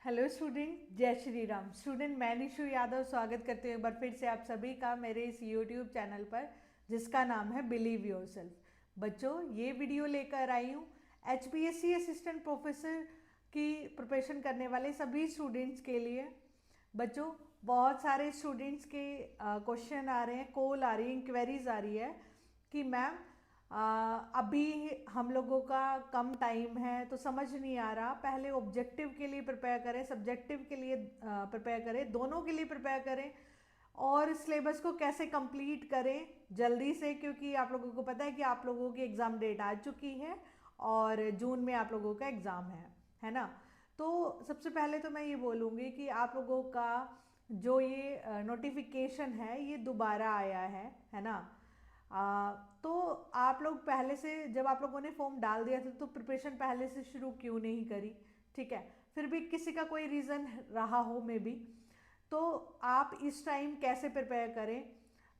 Hello student, जय Shri Ram. Student, मैं निशु यादव स्वागत करती हूँ एक बार फिर से आप सभी का मेरे इस यूट्यूब चैनल पर जिसका नाम है बिलीव योरसेल्फ। बच्चों, ये वीडियो लेकर आई हूँ एचपीएससी असिस्टेंट प्रोफेसर की प्रिपरेशन करने वाले सभी स्टूडेंट्स के लिए। बच्चों, बहुत सारे स्टूडेंट्स के क्वेश्चन आ रहे हैं, कॉल आ रही है, इंक्वायरीज आ रही है कि मैम अभी हम लोगों का कम टाइम है तो समझ नहीं आ रहा, पहले ऑब्जेक्टिव के लिए प्रिपेयर करें, सब्जेक्टिव के लिए प्रिपेयर करें, दोनों के लिए प्रिपेयर करें और सिलेबस को कैसे कंप्लीट करें जल्दी से, क्योंकि आप लोगों को पता है कि आप लोगों की एग्ज़ाम डेट आ चुकी है और जून में आप लोगों का एग्ज़ाम है ना। तो सबसे पहले तो मैं ये बोलूँगी कि आप लोगों का जो ये नोटिफिकेशन है ये दोबारा आया है ना। तो आप लोग पहले से, जब आप लोगों ने फॉर्म डाल दिया था तो प्रिपरेशन पहले से शुरू क्यों नहीं करी? ठीक है, फिर भी किसी का कोई रीज़न रहा हो मे बी, तो आप इस टाइम कैसे प्रिपेयर करें?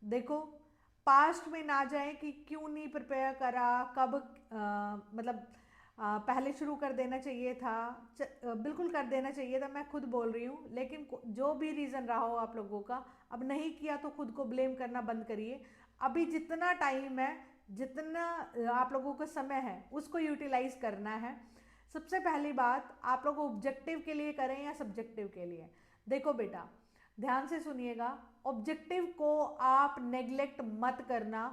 देखो, पास्ट में ना जाए कि क्यों नहीं प्रिपेयर करा, कब मतलब पहले शुरू कर देना चाहिए था। बिल्कुल कर देना चाहिए था, मैं खुद बोल रही हूँ, लेकिन जो भी रीज़न रहा हो आप लोगों का, अब नहीं किया तो खुद को ब्लेम करना बंद करिए। अभी जितना टाइम है, जितना आप लोगों का समय है उसको यूटिलाइज करना है। सबसे पहली बात, आप लोग ऑब्जेक्टिव के लिए करें या सब्जेक्टिव के लिए? देखो बेटा, ध्यान से सुनिएगा, ऑब्जेक्टिव को आप नेग्लेक्ट मत करना।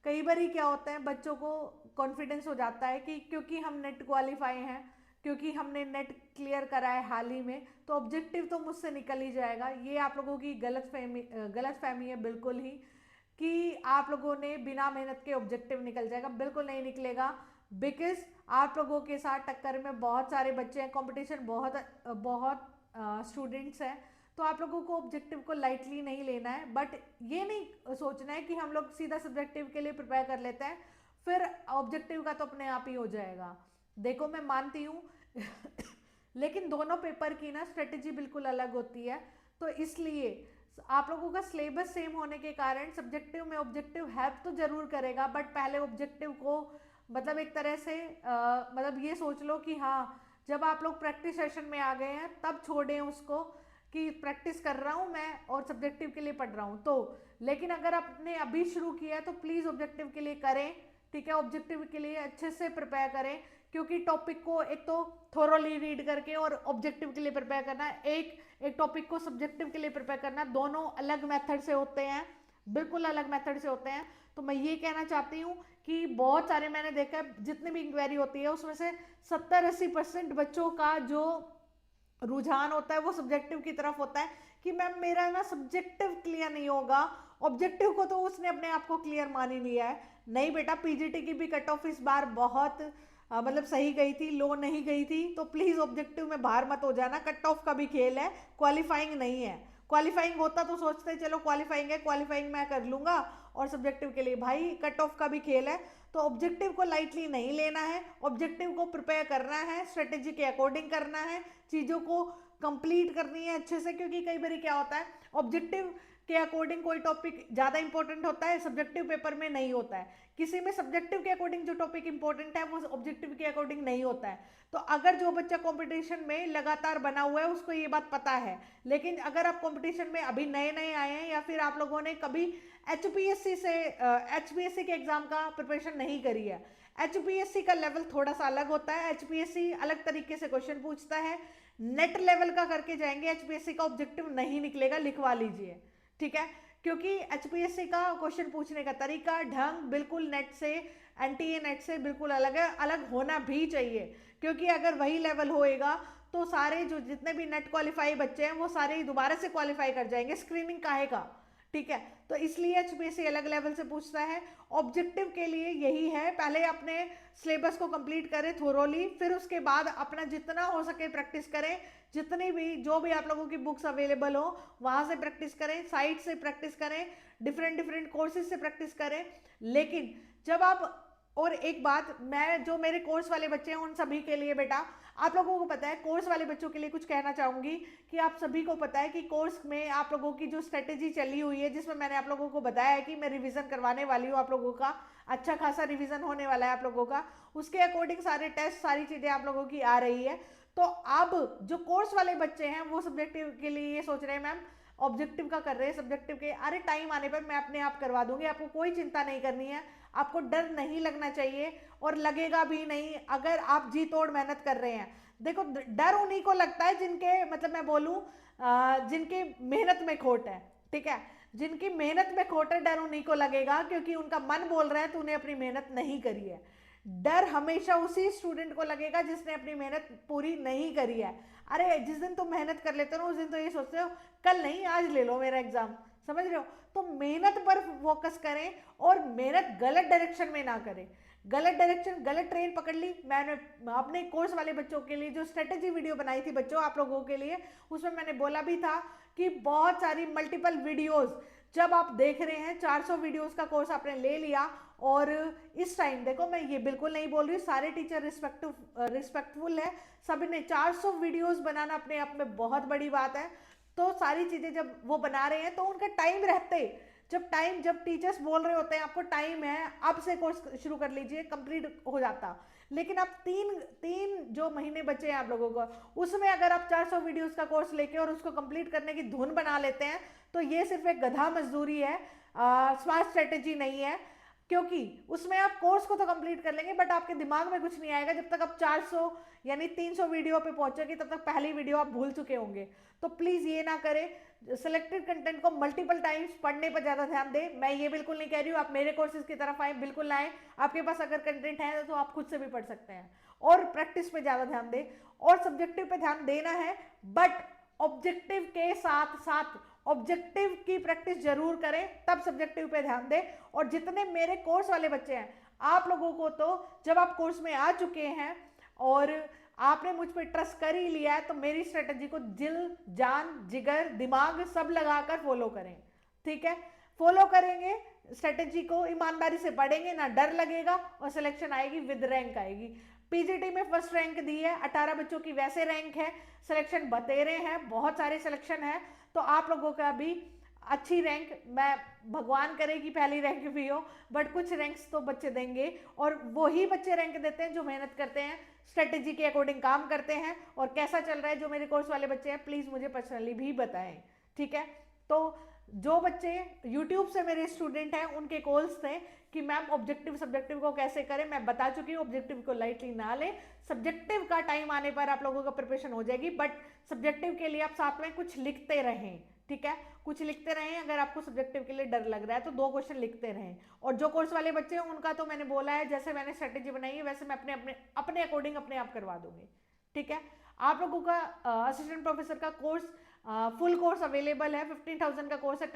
कई बार क्या होता है, बच्चों को कॉन्फिडेंस हो जाता है कि क्योंकि हम नेट क्वालिफाई हैं, क्योंकि हमने नेट क्लियर करा है हाल ही में, तो ऑब्जेक्टिव तो मुझसे निकल ही जाएगा। ये आप लोगों की गलत फहमी है बिल्कुल ही, कि आप लोगों ने बिना मेहनत के ऑब्जेक्टिव निकल जाएगा। बिल्कुल नहीं निकलेगा, बिकॉज आप लोगों के साथ टक्कर में बहुत सारे बच्चे हैं, कंपटीशन बहुत बहुत स्टूडेंट्स हैं, तो आप लोगों को ऑब्जेक्टिव को लाइटली नहीं लेना है। बट ये नहीं सोचना है कि हम लोग सीधा सब्जेक्टिव के लिए प्रिपेयर कर लेते हैं फिर ऑब्जेक्टिव का तो अपने आप ही हो जाएगा। देखो, मैं मानती हूँ लेकिन दोनों पेपर की ना स्ट्रेटेजी बिल्कुल अलग होती है, तो इसलिए आप लोगों का सिलेबस सेम होने के कारण सब्जेक्टिव में ऑब्जेक्टिव हेल्प तो जरूर करेगा, बट पहले ऑब्जेक्टिव को मतलब एक तरह से मतलब ये सोच लो कि हाँ, जब आप लोग प्रैक्टिस सेशन में आ गए हैं तब छोड़ें उसको कि प्रैक्टिस कर रहा हूँ मैं और सब्जेक्टिव के लिए पढ़ रहा हूँ तो। लेकिन अगर आपने अभी शुरू किया है तो प्लीज़ ऑब्जेक्टिव के लिए करें, ठीक है? ऑब्जेक्टिव के लिए अच्छे से प्रिपेयर करें, क्योंकि टॉपिक को एक तो थोरोली रीड करके और ऑब्जेक्टिव के लिए प्रिपेयर करना, एक एक टॉपिक को सब्जेक्टिव के लिए प्रिपेयर करना, दोनों अलग मेथड से होते हैं, बिल्कुल अलग मेथड से होते हैं। तो मैं ये कहना चाहती हूँ कि बहुत सारे मैंने देखा है, जितनी भी इंक्वायरी होती है उसमें से 70-80% बच्चों का जो रुझान होता है वो सब्जेक्टिव की तरफ होता है कि मैम मेरा ना सब्जेक्टिव क्लियर नहीं होगा, ऑब्जेक्टिव को तो उसने अपने आप को क्लियर मान ही लिया है। नहीं बेटा, पीजीटी की भी कट ऑफ इस बार बहुत मतलब सही गई थी, लो नहीं गई थी, तो प्लीज ऑब्जेक्टिव में बाहर मत हो जाना। कट ऑफ का भी खेल है, क्वालिफाइंग नहीं है। क्वालिफाइंग होता तो सोचते चलो क्वालिफाइंग है, क्वालिफाइंग मैं कर लूंगा, और सब्जेक्टिव के लिए भाई कट ऑफ का भी खेल है। तो ऑब्जेक्टिव को लाइटली नहीं लेना है, ऑब्जेक्टिव को प्रिपेयर करना है, स्ट्रेटेजी के अकॉर्डिंग करना है, चीज़ों को कंप्लीट करनी है अच्छे से, क्योंकि कई बार क्या होता है, ऑब्जेक्टिव के अकॉर्डिंग कोई टॉपिक ज़्यादा इंपॉर्टेंट होता है, सब्जेक्टिव पेपर में नहीं होता है। किसी में सब्जेक्टिव के अकॉर्डिंग जो टॉपिक इंपॉर्टेंट है वो ऑब्जेक्टिव के अकॉर्डिंग नहीं होता है। तो अगर जो बच्चा कंपटीशन में लगातार बना हुआ है उसको ये बात पता है, लेकिन अगर आप कंपटीशन में अभी नए नए आए हैं या फिर आप लोगों ने कभी एचपीएससी के एग्जाम का प्रिपरेशन नहीं करी है, एचपीएससी का लेवल थोड़ा सा अलग होता है, एचपीएससी अलग तरीके से क्वेश्चन पूछता है। नेट लेवल का करके जाएंगे, एचपीएससी का ऑब्जेक्टिव नहीं निकलेगा, लिखवा लीजिए, ठीक है? क्योंकि एचपीएससी का क्वेश्चन पूछने का तरीका, ढंग बिल्कुल नेट से, एनटीए नेट से बिल्कुल अलग है, अलग होना भी चाहिए, क्योंकि अगर वही लेवल होएगा तो सारे जो जितने भी नेट क्वालिफाई बच्चे हैं वो सारे ही दोबारा से क्वालिफाई कर जाएंगे, स्क्रीनिंग काहे का? ठीक है, तो इसलिए एचपीएससी अलग लेवल से पूछता है। ऑब्जेक्टिव के लिए यही है, पहले अपने सिलेबस को कंप्लीट करें थोरोली, फिर उसके बाद अपना जितना हो सके प्रैक्टिस करें, जितनी भी जो भी आप लोगों की बुक्स अवेलेबल हो वहां से प्रैक्टिस करें, साइट से प्रैक्टिस करें, डिफरेंट डिफरेंट कोर्सेज से प्रैक्टिस करें। लेकिन जब आप, और एक बात, मैं जो मेरे कोर्स वाले बच्चे हैं उन सभी के लिए बेटा, आप लोगों को पता है, कोर्स वाले बच्चों के लिए कुछ कहना चाहूंगी कि आप सभी को पता है कि कोर्स में आप लोगों की जो स्ट्रेटेजी चली हुई है, जिसमें मैंने आप लोगों को बताया है कि मैं रिवीजन करवाने वाली हूँ आप लोगों का, अच्छा खासा रिवीजन होने वाला है आप लोगों का, उसके अकॉर्डिंग सारे टेस्ट सारी चीजें आप लोगों की आ रही है। तो अब जो कोर्स वाले बच्चे हैं वो सब्जेक्टिव के लिए ये सोच रहे हैं मैम ऑब्जेक्टिव का कर रहे हैं, सब्जेक्टिव के अरे टाइम आने पर मैं अपने आप करवा दूंगी, आपको कोई चिंता नहीं करनी है, आपको डर नहीं लगना चाहिए और लगेगा भी नहीं अगर आप जी तोड़ मेहनत कर रहे हैं। देखो डर उन्हीं को लगता है जिनके मतलब मैं बोलूं जिनकी मेहनत में खोट है, ठीक है, जिनकी मेहनत में खोट है डर उन्हीं को लगेगा, क्योंकि उनका मन बोल रहा है तो उन्हें अपनी मेहनत नहीं करी है। डर हमेशा उसी स्टूडेंट को लगेगा जिसने अपनी मेहनत पूरी नहीं करी है। अरे जिस दिन तुम मेहनत कर लेते हो ना उस दिन तो ये सोचते हो कल नहीं आज ले लो मेरा एग्जाम, समझ रहे हो? तो मेहनत पर फोकस करें और मेहनत गलत डायरेक्शन में ना करें। गलत डायरेक्शन गलत ट्रेन पकड़ ली। मैंने अपने कोर्स वाले बच्चों के लिए जो स्ट्रेटेजी वीडियो बनाई थी बच्चों आप लोगों के लिए, उसमें मैंने बोला भी था कि बहुत सारी मल्टीपल वीडियोस जब आप देख रहे हैं 400 वीडियोस का कोर्स आपने ले लिया, और इस टाइम देखो मैं ये बिल्कुल नहीं बोल रही सारे टीचर रिस्पेक्टफुल है, सभी ने 400 वीडियोस बनाना अपने आप में बहुत बड़ी बात है। तो सारी चीजें जब वो बना रहे हैं तो उनका टाइम रहते, जब टीचर्स बोल रहे होते हैं आपको टाइम है अब से कोर्स शुरू कर लीजिए कंप्लीट हो जाता। लेकिन अब तीन जो महीने बचे हैं आप लोगों को, उसमें अगर आप 400 वीडियोस का कोर्स लेके और उसको कंप्लीट करने की धुन बना लेते हैं तो ये सिर्फ एक गधा मजदूरी है, स्मार्ट स्ट्रेटेजी नहीं है। क्योंकि उसमें आप कोर्स को तो कंप्लीट कर लेंगे बट आपके दिमाग में कुछ नहीं आएगा जब तक आप 400 यानी 300 वीडियो पे पहुंचोगे तब तक पहली वीडियो आप भूल चुके होंगे। तो प्लीज ये ना करें, सिलेक्टेड कंटेंट को मल्टीपल टाइम्स पढ़ने पर ज्यादा ध्यान दें। मैं ये बिल्कुल नहीं कह रही हूँ आप मेरे कोर्सेज की तरफ आए, बिल्कुल आए, आपके पास अगर कंटेंट है तो आप खुद से भी पढ़ सकते हैं और प्रैक्टिस पे ज्यादा ध्यान दें और सब्जेक्टिव पे ध्यान देना है, बट ऑब्जेक्टिव के साथ साथ ऑब्जेक्टिव की प्रैक्टिस जरूर करें, तब सब्जेक्टिव पे ध्यान दें। और जितने मेरे कोर्स वाले बच्चे हैं आप लोगों को तो जब आप कोर्स में आ चुके हैं और आपने मुझ पर ट्रस्ट कर ही लिया है तो मेरी स्ट्रेटजी को दिल जान जिगर दिमाग सब लगाकर फॉलो करें, ठीक है? फॉलो करेंगे स्ट्रेटजी को, ईमानदारी से पढ़ेंगे, ना डर लगेगा और सिलेक्शन आएगी विद रैंक आएगी। पीजीटी में फर्स्ट रैंक दी है, 18 बच्चों की वैसे रैंक है, सिलेक्शन बतेरे हैं, बहुत सारे सिलेक्शन है, तो आप लोगों का भी अच्छी रैंक, मैं भगवान करे कि पहली रैंक भी हो, बट कुछ रैंक्स तो बच्चे देंगे और वही बच्चे रैंक देते हैं जो मेहनत करते हैं, स्ट्रेटेजी के अकॉर्डिंग काम करते हैं। और कैसा चल रहा है जो मेरे कोर्स वाले बच्चे हैं प्लीज मुझे पर्सनली भी बताएं, ठीक है? तो जो बच्चे यूट्यूब से मेरे स्टूडेंट हैं उनके कॉल्स थे कि मैम ऑब्जेक्टिव सब्जेक्टिव को कैसे करें, मैं बता चुकी हूँ ऑब्जेक्टिव को लाइटली ना लें, सब्जेक्टिव का टाइम आने पर आप लोगों का प्रिपरेशन हो जाएगी, बट सब्जेक्टिव के लिए आप साथ में कुछ लिखते रहें, ठीक है? कुछ लिखते रहें, अगर आपको सब्जेक्टिव के लिए डर लग रहा है तो 2 क्वेश्चन लिखते रहें। और जो कोर्स वाले बच्चे हैं उनका तो मैंने बोला है जैसे मैंने स्ट्रेटेजी बनाई है वैसे मैं अपने अकॉर्डिंग अपने आप करवा दूंगी, ठीक है? आप लोगों का असिस्टेंट प्रोफेसर का कोर्स फुल कोर्स अवेलेबल है, 15,000 का कोर्स है,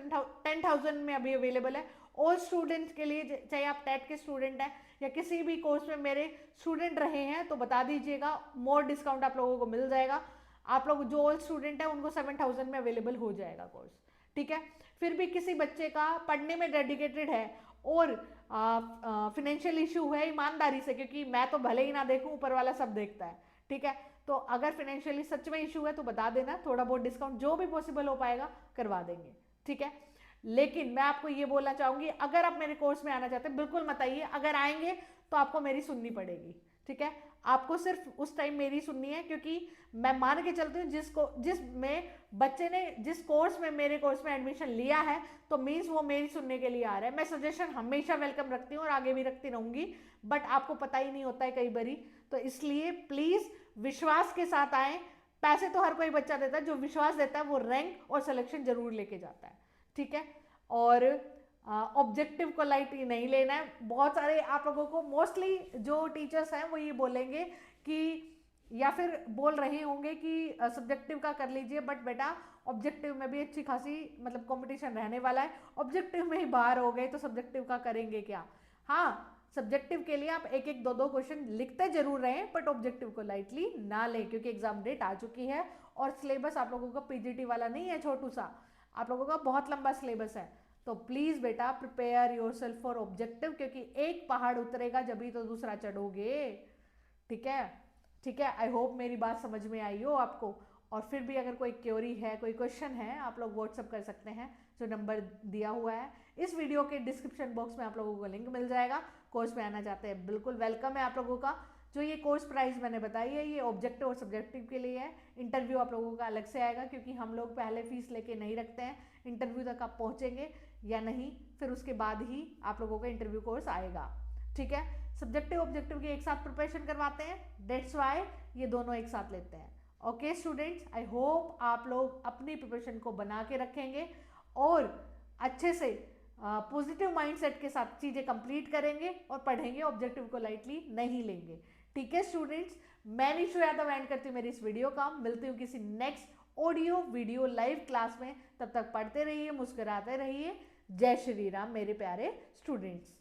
10,000 में अभी अवेलेबल है ऑल स्टूडेंट्स के लिए, चाहे आप टेट के स्टूडेंट हैं या किसी भी कोर्स में मेरे स्टूडेंट रहे हैं तो बता दीजिएगा, मोर डिस्काउंट आप लोगों को मिल जाएगा। आप लोग जो ऑल स्टूडेंट है उनको 7,000 में अवेलेबल हो जाएगा कोर्स, ठीक है? फिर भी किसी बच्चे का पढ़ने में डेडिकेटेड है और फाइनेंशियल इशू है, ईमानदारी से, क्योंकि मैं तो भले ही ना देखूं ऊपर वाला सब देखता है, ठीक है? तो अगर फाइनेंशियली सच में इशू है तो बता देना, थोड़ा बहुत डिस्काउंट जो भी पॉसिबल हो पाएगा करवा देंगे, ठीक है? लेकिन मैं आपको ये बोलना चाहूंगी अगर आप मेरे कोर्स में आना चाहते हैं बिल्कुल मत आइए, अगर आएंगे तो आपको मेरी सुननी पड़ेगी, ठीक है? आपको सिर्फ उस टाइम मेरी सुननी है, क्योंकि मैं मान के चलती हूँ जिसमें बच्चे ने जिस कोर्स में मेरे कोर्स में एडमिशन लिया है तो मीन्स वो मेरी सुनने के लिए आ रहा है। मैं सजेशन हमेशा वेलकम रखती हूँ और आगे भी रखती रहूंगी, बट आपको पता ही नहीं होता है कई बारी, तो इसलिए प्लीज विश्वास के साथ आए। पैसे तो हर कोई बच्चा देता है, जो विश्वास देता है वो रैंक और सिलेक्शन जरूर लेके जाता है, ठीक है? और ऑब्जेक्टिव को लाइटली नहीं लेना है। बहुत सारे आप लोगों को मोस्टली जो टीचर्स हैं वो ये बोलेंगे कि या फिर बोल रहे होंगे कि सब्जेक्टिव का कर लीजिए, बट बेटा ऑब्जेक्टिव में भी अच्छी खासी मतलब कंपटीशन रहने वाला है, ऑब्जेक्टिव में ही बाहर हो गए तो सब्जेक्टिव का करेंगे क्या? हाँ, सब्जेक्टिव के लिए आप एक एक दो दो क्वेश्चन लिखते जरूर रहें, बट ऑब्जेक्टिव को लाइटली ना लें, क्योंकि एग्जाम डेट आ चुकी है और सिलेबस आप लोगों का पीजीटी वाला नहीं है छोटू सा, आप लोगों का बहुत लंबा सिलेबस है। तो प्लीज बेटा प्रिपेयर योरसेल्फ फॉर ऑब्जेक्टिव, क्योंकि एक पहाड़ उतरेगा जब ही तो दूसरा चढ़ोगे, ठीक है? ठीक है, आई होप मेरी बात समझ में आई हो आपको। और फिर भी अगर कोई क्वेरी है, कोई क्वेश्चन है, आप लोग व्हाट्सअप कर सकते हैं, जो नंबर दिया हुआ है इस वीडियो के डिस्क्रिप्शन बॉक्स में, आप लोगों को लिंक मिल जाएगा। कोर्स में आना चाहते हैं बिल्कुल वेलकम है आप लोगों का, जो ये कोर्स प्राइस मैंने बताई है ये ऑब्जेक्टिव और सब्जेक्टिव के लिए है। इंटरव्यू आप लोगों का अलग से आएगा, क्योंकि हम लोग पहले फीस लेके नहीं रखते हैं। इंटरव्यू तक आप पहुंचेंगे या नहीं, फिर उसके बाद ही आप लोगों का इंटरव्यू कोर्स आएगा। ठीक है, सब्जेक्टिव ऑब्जेक्टिव की एक साथ प्रिपरेशन करवाते हैं, डेट्स वाई ये दोनों एक साथ लेते हैं। ओके स्टूडेंट्स, आई होप आप लोग अपनी प्रिपरेशन को बना के रखेंगे और अच्छे से पॉजिटिव माइंडसेट के साथ चीज़ें कंप्लीट करेंगे और पढ़ेंगे, ऑब्जेक्टिव को लाइटली नहीं लेंगे। ठीक है स्टूडेंट्स, मैं निशु यादव एंड करती हूँ मेरी इस वीडियो का। मिलती हूँ किसी next audio video live class में। तब तक पढ़ते रहिए, मुस्कुराते रहिए। जय श्री राम मेरे प्यारे स्टूडेंट्स।